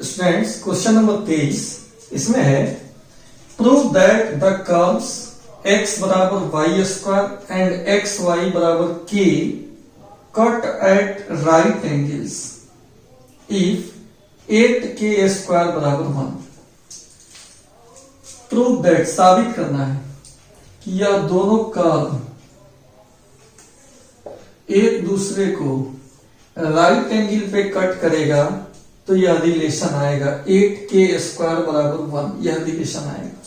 Students question number 23 इसमें है prove that the curves x बराबर y square and x y बराबर k cut at right angles if 8k square बराबर 1। Prove that साबित करना है कि यह दोनों कर्व एक दूसरे को राइट एंगल पे कट करेगा तो यह रिलेशन आएगा 8k स्क्वायर बराबर 1। यह रिलेशन आएगा।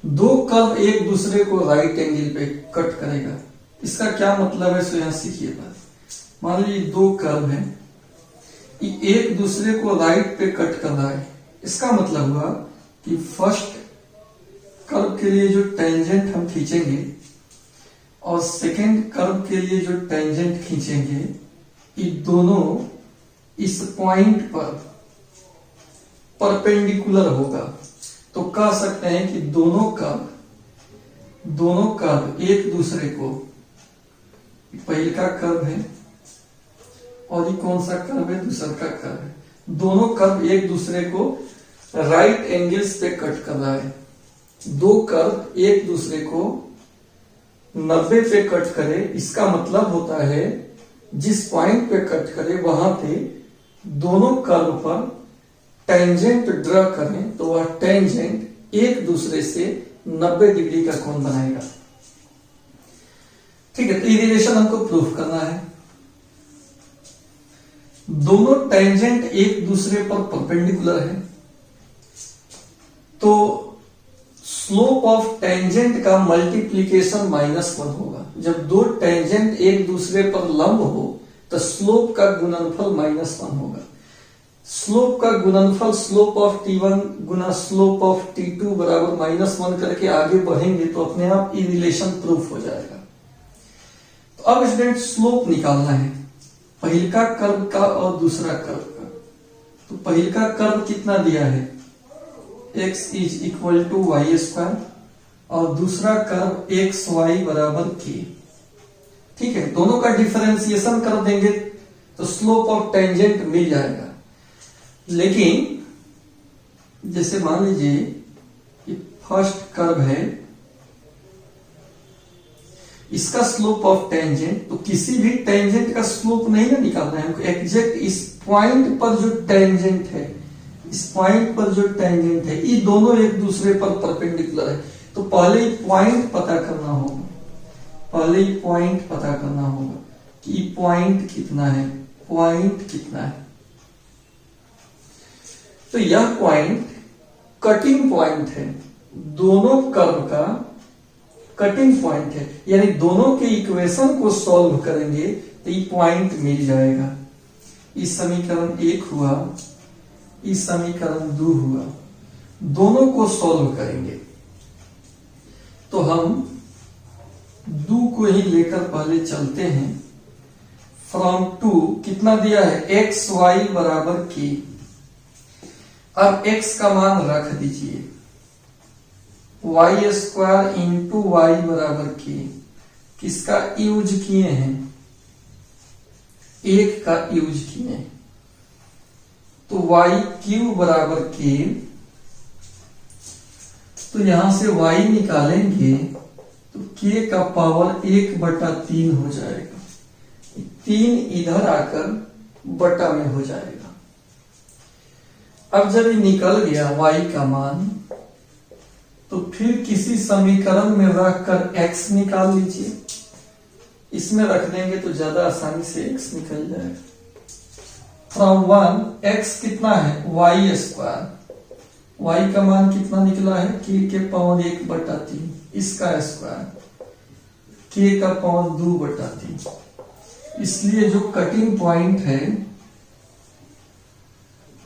दो कर्व एक दूसरे को राइट एंगल पे कट करेगा। इसका क्या मतलब है सो यहां सीखिए बस। मान लीजिए दो कर्व हैं, एक दूसरे को राइट पे कट कर रहा है। इसका मतलब हुआ कि फर्स्ट कर्व के लिए जो टेंजेंट हम खींचेंगे और सेकंड कर्व के लिए जो टेंजेंट खींचेंगे, ये दोनों इस पॉइंट पर परपेंडिकुलर होगा। तो कह सकते हैं कि दोनों कर्व एक दूसरे को, पहले का कर्व है और ये कौन सा कर्व है, दूसरा का कर्व है। दोनों कर्व एक दूसरे को राइट एंगल्स पे कट कर रहा है। दो कर्व एक दूसरे को 90 पे कट करे, इसका मतलब होता है जिस पॉइंट पे कट करे वहां पे दोनों कर्व पर टेंजेंट ड्रा करें तो वह टेंजेंट एक दूसरे से 90 डिग्री का कोण बनाएगा। ठीक है, तो ये रिलेशन हमको प्रूफ करना है। दोनों टेंजेंट एक दूसरे पर परपेंडिकुलर है तो स्लोप ऑफ टेंजेंट का मल्टीप्लीकेशन -1 होगा। जब दो टेंजेंट एक दूसरे पर लंब हो तो स्लोप का गुणनफल -1 होगा। स्लोप का गुणनफल slope of t1 Guna slope of t2 बराबर -1 करके आगे बढ़ेंगे तो अपने आप ये रिलेशन प्रूफ हो जाएगा। तो अब स्टूडेंट स्लोप निकालना है पहले का कर्व का और दूसरा कर्व का। तो पहले का कर्व कितना दिया है, x is equal to y square और दूसरा कर्व एक्स वाई बराबर k। ठीक है, दोनों का डिफरेंशिएशन कर देंगे तो स्लोप ऑफ टेंजेंट मिल जाएगा। लेकिन जैसे मान लीजिए ये फर्स्ट कर्व है, इसका स्लोप ऑफ टेंजेंट, तो किसी भी टेंजेंट का स्लोप नहीं ना निकालना है हमको। एग्जैक्ट इस पॉइंट पर जो टेंजेंट है, इस पॉइंट पर जो टेंजेंट है, ये दोनों एक दूसरे पर परपेंडिकुलर है। तो पहले पॉइंट पता करना होगा, कि पॉइंट कितना है, तो यह पॉइंट कटिंग पॉइंट है, दोनों कर्व का कटिंग पॉइंट है। यानी दोनों के इक्वेशन को सॉल्व करेंगे तो ये पॉइंट मिल जाएगा। इस समीकरण 1 हुआ, इस समीकरण 2 हुआ, दोनों को सॉल्व करेंगे तो हम 2 को ही लेकर पहले चलते हैं। फ्रॉम 2 कितना दिया है, एक्स वाई बराबर k। अब x का मान रख दीजिए, वाई स्क्वायर इंटू वाई बराबर k। किसका यूज किए हैं, 1 का यूज किए हैं। तो वाई क्यू बराबर k। तो यहां से y निकालेंगे तो k का पावर 1/3 हो जाएगा। 3 इधर आकर बटा में हो जाएगा। अब जब ये निकल गया y का मान, तो फिर किसी समीकरण में रखकर x निकाल लीजिए। इसमें रख देंगे तो ज्यादा आसानी से x निकल जाएगा। फ्रॉम 1 x कितना है, वाई स्क्वायर, y का मान कितना निकला है, k के पावर 1/3, इसका स्क्वायर, k का पावर 2/3। इसलिए जो कटिंग पॉइंट है,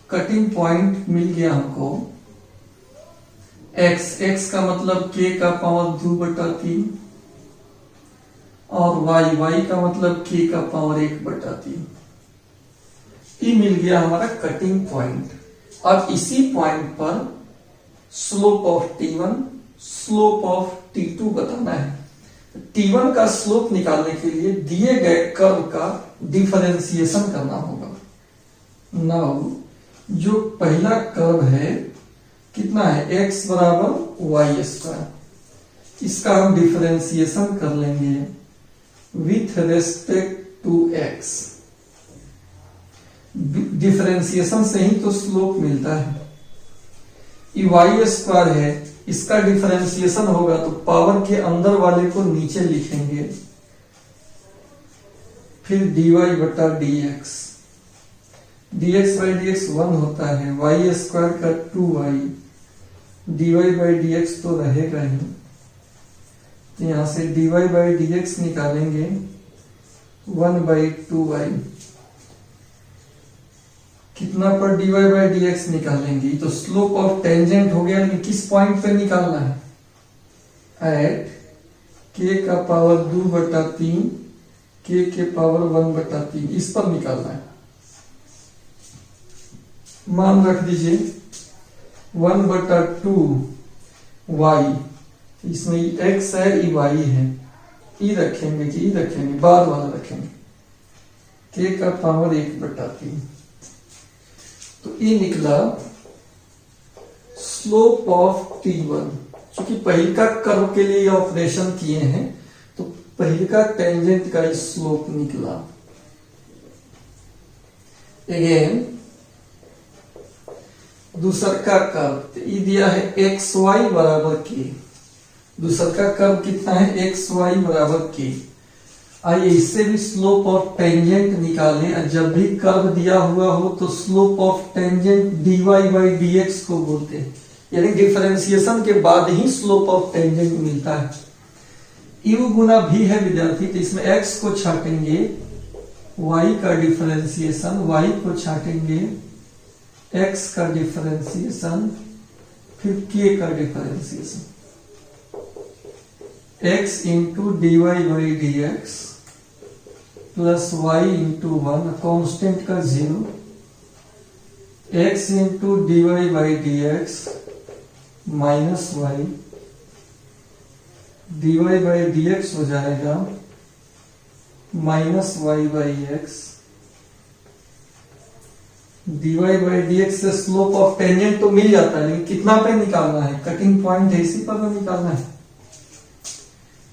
कटिंग पॉइंट मिल गया हमको x का मतलब k का पावर 2/3 और y का मतलब k का पावर 1/3। ये मिल गया हमारा कटिंग पॉइंट। अब इसी पॉइंट पर slope of t1, slope of t2 बताना है। t1 का स्लोप निकालने के लिए दिए गए कर्व का डिफरेंशिएशन करना होगा। नाउ जो पहला कर्व है कितना है, x बराबर वाई स्क्वायर, इसका हम डिफरेंशिएशन कर लेंगे with respect to x। Differentiation से ही तो स्लोप मिलता है। ये वाई स्क्वायर है, इसका डिफरेंशिएशन होगा तो पावर के अंदर वाले को नीचे लिखेंगे, फिर dy बटा dx, dx by D x 1 होता है, वाई स्क्वायर का 2y, dy बाई dx तो रहेगा ही, तो यहां से dy बाई dx निकालेंगे 1/2y, कितना पर dy बाई dx निकालेंगे, तो स्लोप ऑफ टेंजेंट हो गया, लेकिन किस पॉइंट पे निकालना है, एट k का पावर 2/3 k के पावर 1/3, इस पर निकालना है। मान रख दीजिए 1/2y, इसमें x है, y है, ई रखेंगे कि ई रखेंगे, बाद वाला रखेंगे, k का पावर 1/3, तो ये निकला स्लोप ऑफ t1। क्योंकि पहले का कर्व के लिए ऑपरेशन किए हैं तो पहले का टेंजेंट का स्लोप निकला। अगेन दूसरा का कर्व ये दिया है xy बराबर k, दूसरा का कर्व कितना है xy बराबर k। आइए इससे भी स्लोप ऑफ टेंजेंट निकालें। जब भी कर्व दिया हुआ हो तो slope of tangent dy by dx को बोलते हैं, यानी डिफरेंशिएशन के बाद ही स्लोप ऑफ टेंजेंट मिलता है। u गुना v है विद्यार्थी, तो इसमें x को छाटेंगे, y का डिफरेंशिएशन, y को छाटेंगे, x का डिफरेंशिएशन, फिर k का differentiation, x into dy by dx plus y into 1, constant का 0, x into dy by dx minus y, dy by dx हो जाएगा minus y by x, dy by dx से slope of tangent तो मिल जाता है, लेकिन कितना पे निकालना है, कटिंग पॉइंट है इसी पर निकालना है।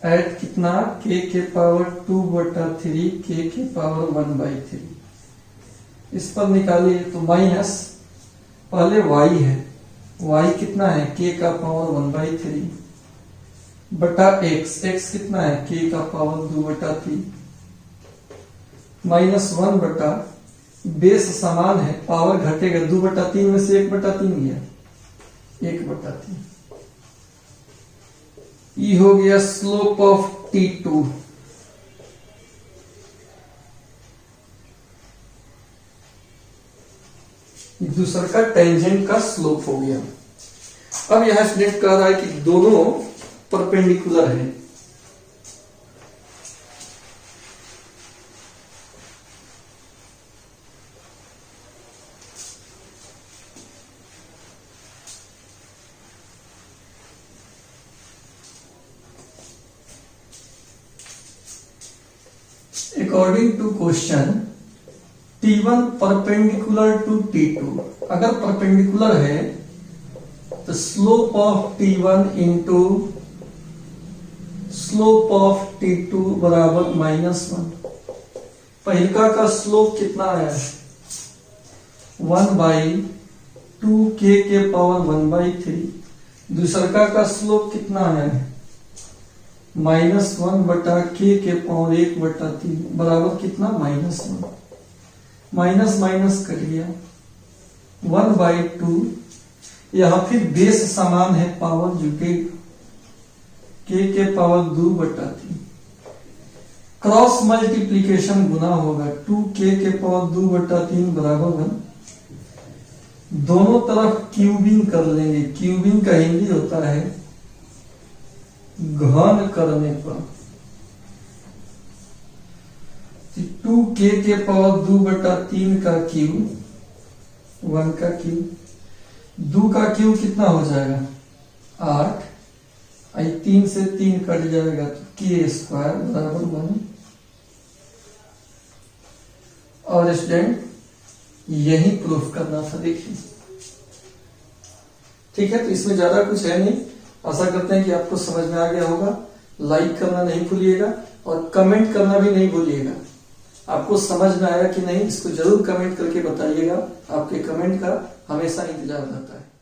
एट कितना, k के पावर 2/3 k के पावर 1/3, इस पर निकालिए तो माइनस, पहले y है, y कितना है k का पावर 1/3 बटा x, x कितना है k का पावर 2/3 माइनस 1 बटा, बेस समान है, पावर घटेगा, 2/3 में से 1/3 गया, 1/3। ये हो गया स्लोप ऑफ t2। दूसरा का टेंजेंट का स्लोप हो गया। अब यहां स्टूडेंट कह रहा है कि दोनों परपेंडिकुलर है, according to question T1 perpendicular to T2, अगर परपेंडिकुलर है तो slope of T1 into slope of T2 बराबर -1। पहलका का स्लोप कितना है 1/2 k के पावर 1/3, दूसरा का स्लोप कितना है -1 बटा k के पावर 1/3 बराबर कितना -1, माइनस माइनस कट गया 1/2, यहां फिर बेस समान है, पावर जुटेगा, k के पावर 2/3, क्रॉस मल्टीप्लीकेशन गुना होगा, 2k के पावर 2/3 बराबर 1, दोनों तरफ क्यूबिंग कर लेंगे, क्यूबिंग का हिंदी होता है घन करने पर, 2k के पावर 2/3 का क्यूब, 1 का क्यूब, 2 का क्यूब कितना हो जाएगा 8, 3 से 3 कट जाएगा तो k² बराबर 1। और स्टूडेंट यही प्रूफ करना था। देखिए ठीक है, तो इसमें ज्यादा कुछ है नहीं। आशा करते हैं कि आपको समझ में आ गया होगा। लाइक करना नहीं भूलिएगा और कमेंट करना भी नहीं भूलिएगा। आपको समझ में आया कि नहीं, इसको जरूर कमेंट करके बताइएगा। आपके कमेंट का हमेशा इंतजार रहता है।